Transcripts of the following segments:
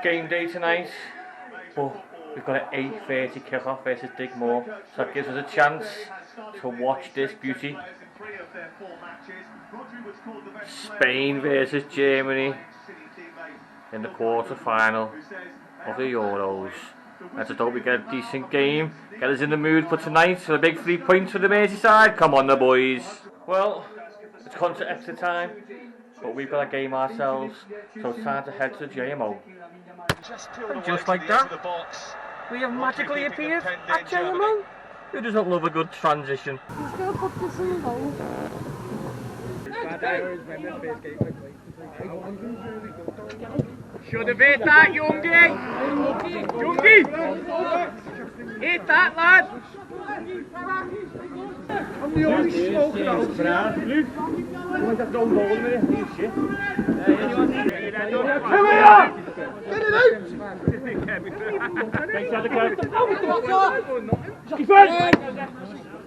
game day tonight, but we've got an 8:30 kick-off versus Digmoor, so that gives us a chance to watch this beauty. Spain versus Germany in the quarter-final of the Euros. Let's hope we get a decent game, get us in the mood for tonight, for a big 3 points for the Merseyside. Come on the boys. Well, it's gone to extra time, but we've got a game ourselves, so it's time to head to the JMO. And just like that, we have magically appeared at JMO. Who doesn't love a good transition? He's going to put this in the hole. Should have hit that, Youngie! Youngie! Hit that, lad! I'm the only smoker out here. Here we are! Get it out!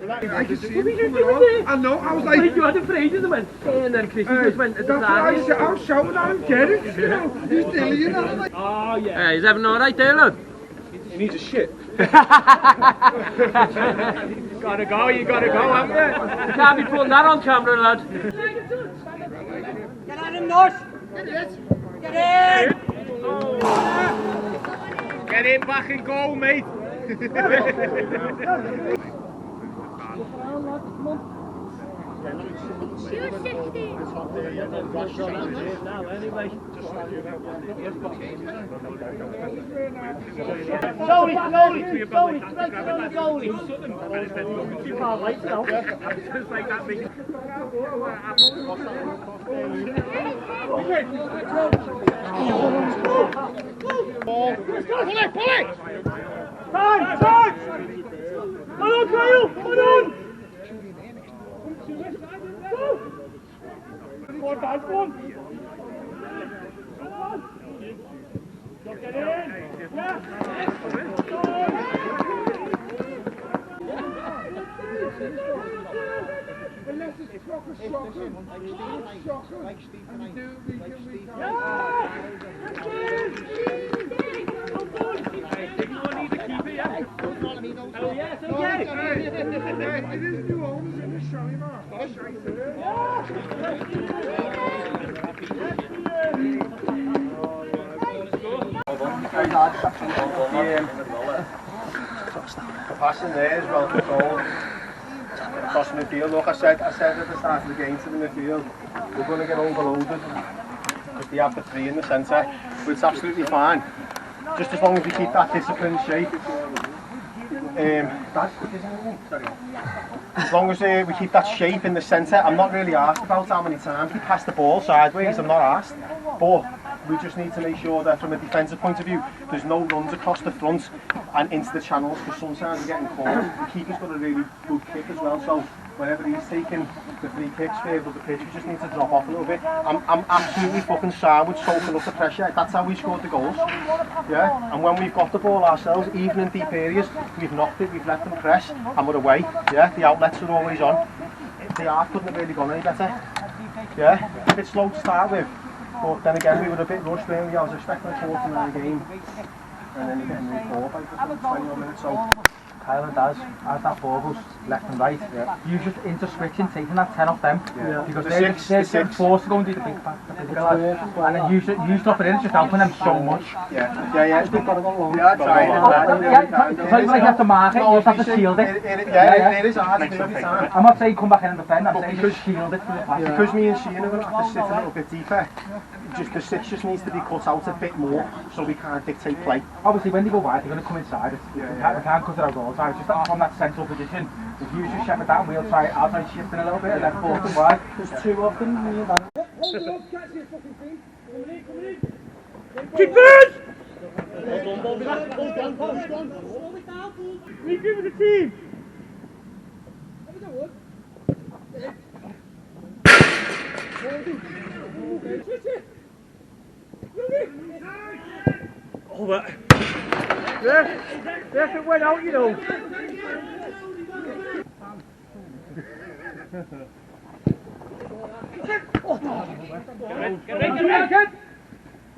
I can see him coming on. I know, I was like... You had a phrase in the went, and then Chris just went at the I was shouting at him, get it, you know. He's dillying at him. Oh, yeah. He's having alright there, lad. He needs a shit. Gotta go, you gotta go, haven't you? You can't be putting that on camera, lad. Get at him, North! Get in! Get in back and go, mate. You're 60. Slowly, goalie. You can't wait now. Just like that, mate. Pull it! Time! Come on, Kyle! Come on! Go on, guys, go on! Get in! Yeah! Unless it's proper shocking. And do we can Digmoor need to keep it, yeah? Oh, yeah, it's okay! It is new owners in the show, Mark. Passing there is well controlled. Across the midfield. Look, I said at the start of the game to the midfield, we're going to get overloaded because they have the three in the centre, but it's absolutely fine. Just as long as we keep that disciplined shape. As long as we keep that shape in the centre, I'm not really asked about how many times we pass the ball sideways, I'm not asked, but we just need to make sure that from a defensive point of view, there's no runs across the front and into the channels, because sometimes we're getting caught. The keeper's got a really good kick as well, so whenever he's taking the free kicks further up the pitch, we just need to drop off a little bit. I'm absolutely fucking sound with soaking up the pressure. That's how we scored the goals. Yeah, and when we've got the ball ourselves, even in deep areas, we've knocked it, we've let them press, and we're away. Yeah, the outlets are always on. The half couldn't have really gone any better. Yeah, a bit slow to start with, but then again we were a bit rushed really. I was expecting a 49 game, and then you're getting re-caught by 20 minutes. So Kyle and Daz, as that ball goes left and right, you just inter-switching, taking that 10 off them, because they're forced to go and do the big pass, and then you drop it in, it's just helping them so much. Yeah, they've got to go long. It's like you have to mark it, you just have to shield it. It is hard to do every time. I'm not saying come back in and defend, I'm saying just shield it for the pass. Because me and Sheen are going to have to sit a little bit deeper, the six just needs to be cut out a bit more, so we can't dictate play. Obviously when they go wide, they're going to come inside it. We can't cut it out all the time. Just from that central position. If you just shepherd that, I'll try shifting a little bit and then force them wide. There's two of them, me and Dan. Keep it! We give it the team! Oh, but... Yeah, if it went out, you know. Get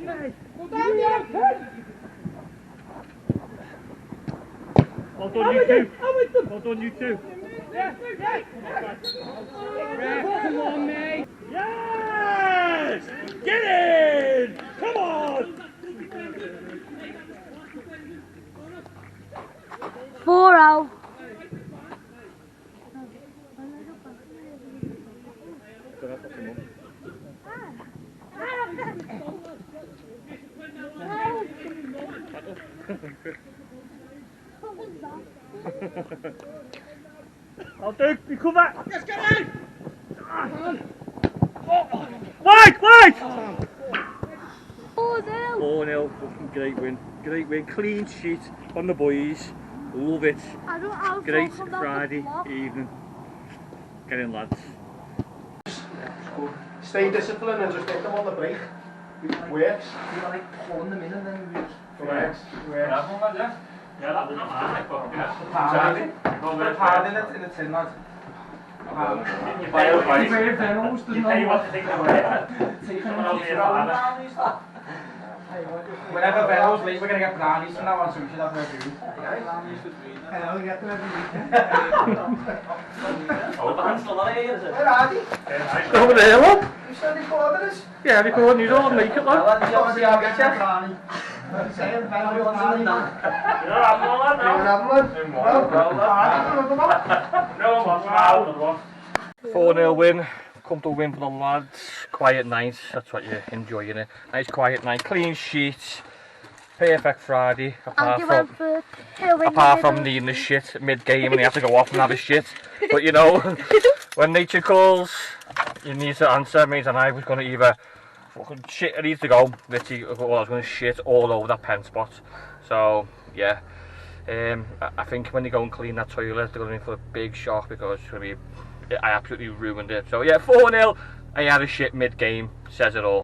ready. Go down, done, you two. Well done, you two. Come on, mate. Yes! Get in! Come on! 4-0. I'll do. Recover. Let's get in. Wait! 4-0. Fucking great win. Great win. Clean sheet on the boys. Love it. Great Friday evening. Get in, lads. Stay disciplined and just hit them on the break. It works. You're like pulling them in and then we Works. Yeah, that was not bad, but hard in it in the tin, lad. you pay what you think they were. Someone else here for Whenever Bellows late, we're going to get brownies from now on, so we should have no food. Hello, we get them every weekend. Oh, the hand's still not here, is it? Where are they? Over there, look. You still recording us? Yeah, recording. You don't make it, look. Obviously, I'll get you. I'm saying, Ben, you're having one. You're having one, now. No one. 4-0 win. Comfortable win for the lads. Quiet night. That's what you're enjoying it. Nice quiet night. Clean sheet. Perfect Friday. Apart from needing the shit mid-game and he had to go off and have a shit. But you know, when nature calls, you need to answer. Means and I was going to either fucking shit. I need to go. Literally, well, I was going to shit all over that pen spot. So yeah. I think when they go and clean that toilet, they're going to be for a big shock because it's going to be. I absolutely ruined it. So yeah, 4-0. I had a shit mid-game. Says it all.